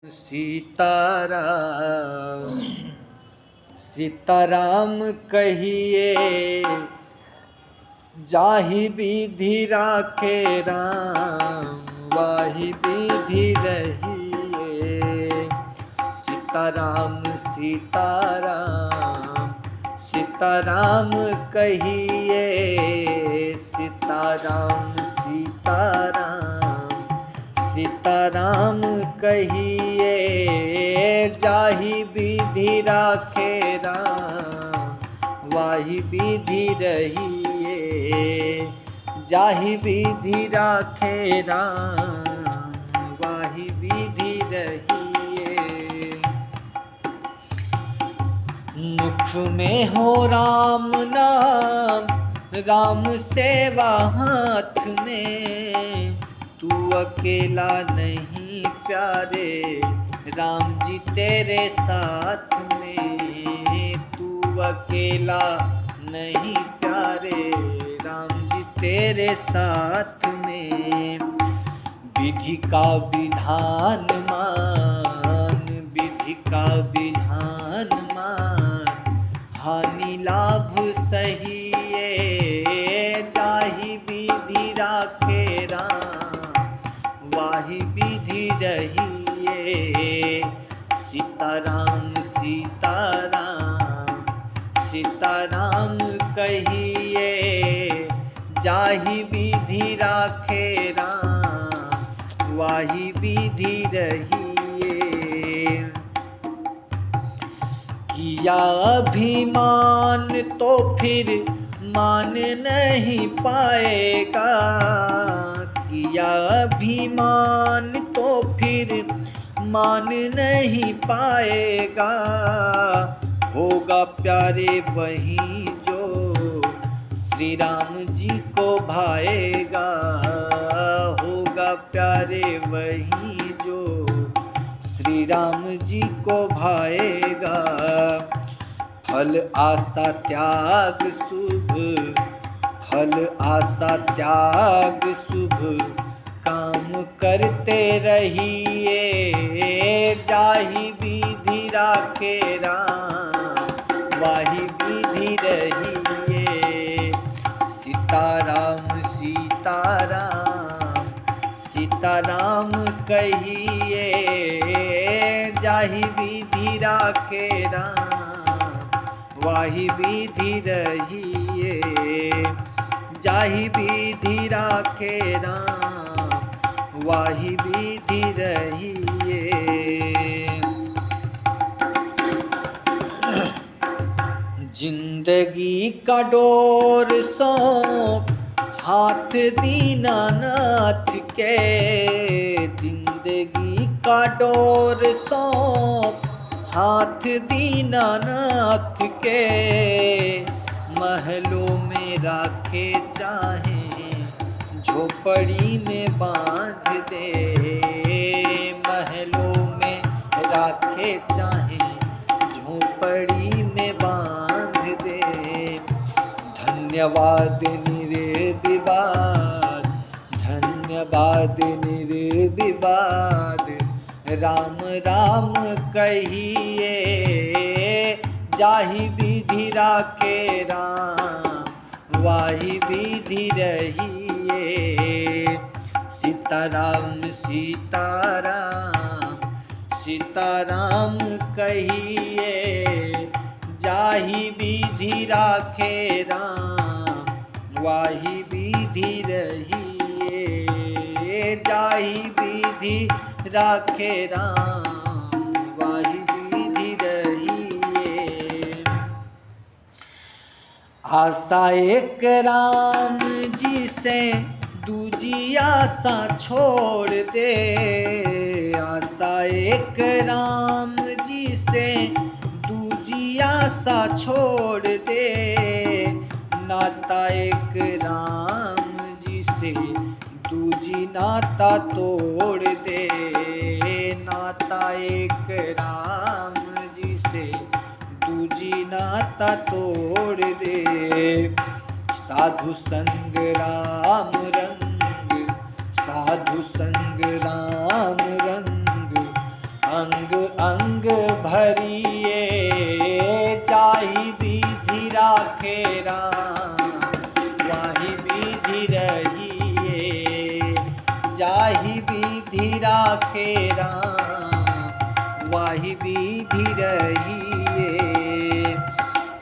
सीताराम सीताराम कहिए, जाहि विधि राखे राम, वाहि विधि रहिए। सीताराम सीताराम सीताराम कहिए, सीताराम सीताराम सीताराम कहिए, जाहि विधि राखे राम, वाहि विधि रहिए। जाहि विधि राखे राम, वाहि विधि रहिए। मुख में हो राम नाम, राम सेवा हाथ में। तू अकेला नहीं प्यारे, राम जी तेरे साथ में। तू अकेला नहीं प्यारे, राम जी तेरे साथ में। विधि का विधान मान, विधि का विधान मान। हानि लाभ सहिए, जाहि विधि राखे राम, वाहि विधि रहिए। सीताराम सीताराम सीताराम कहिए, जाहि विधि राखे राम, वाहि विधि रहिए। किया अभिमान तो फिर मान नहीं पाएगा। किया अभिमान तो फिर मान नहीं पाएगा। होगा प्यारे वही जो श्री राम जी को भाएगा। होगा प्यारे वही जो श्री राम जी को भाएगा। फल आशा त्याग शुभ, फल आशा त्याग शुभ। काम करते रहिए, जाहि विधि राखे राम, वाहि विधि रहिए। सीताराम सीताराम सीताराम कहिए, जाहि विधि राखे राम, वाहि विधि रहिए। जाहि विधि राखे राम, वाहि विधि रहिए। जिंदगी का डोर सौंप हाथ दीनानाथ के। जिंदगी का डोर सौंप हाथ दीनानाथ के। महलों में राखे चाहे, झोपड़ी में बांध दे। महलों में राखे चाहे, झोपड़ी में बांध दे। धन्यवाद निर्विवाद, धन्यवाद निर्विवाद। राम राम कहिए, जाहि विधि राखे राम, वाहि विधि रहिए। सीताराम सीताराम सीताराम कहिए, जाहि विधि राखे राम, वाहि विधि रहिए। जाहि विधि राखे राम, वाहि विधि रहिए। आशा एक राम जी से, दूजी आशा छोड़ दे। आशा एक राम जी से, दूजी आशा छोड़ दे। नाता एक राम जी से, दूजी नाता तोड़ दे। नाता एक राम जी से, दूजी नाता तोड़ दे। साधु संग राम रंग, साधु संग राम रंग। अंग अंग भरिए जाहि विधि राखे राम वाहि विधि रहिए जाहि विधि राखे राम वाहि विधि रहिए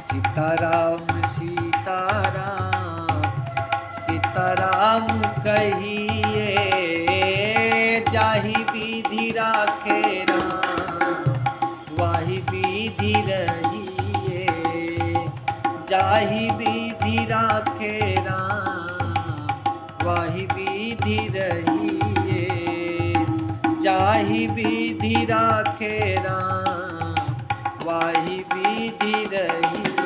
सीताराम सीताराम सीताराम कहिए जाहि विधि राखे राम वाहि विधि रहिए जाहि विधि राखे राम वाहि विधि रहिए जाहि विधि राखे राम वाहि विधि रहिए।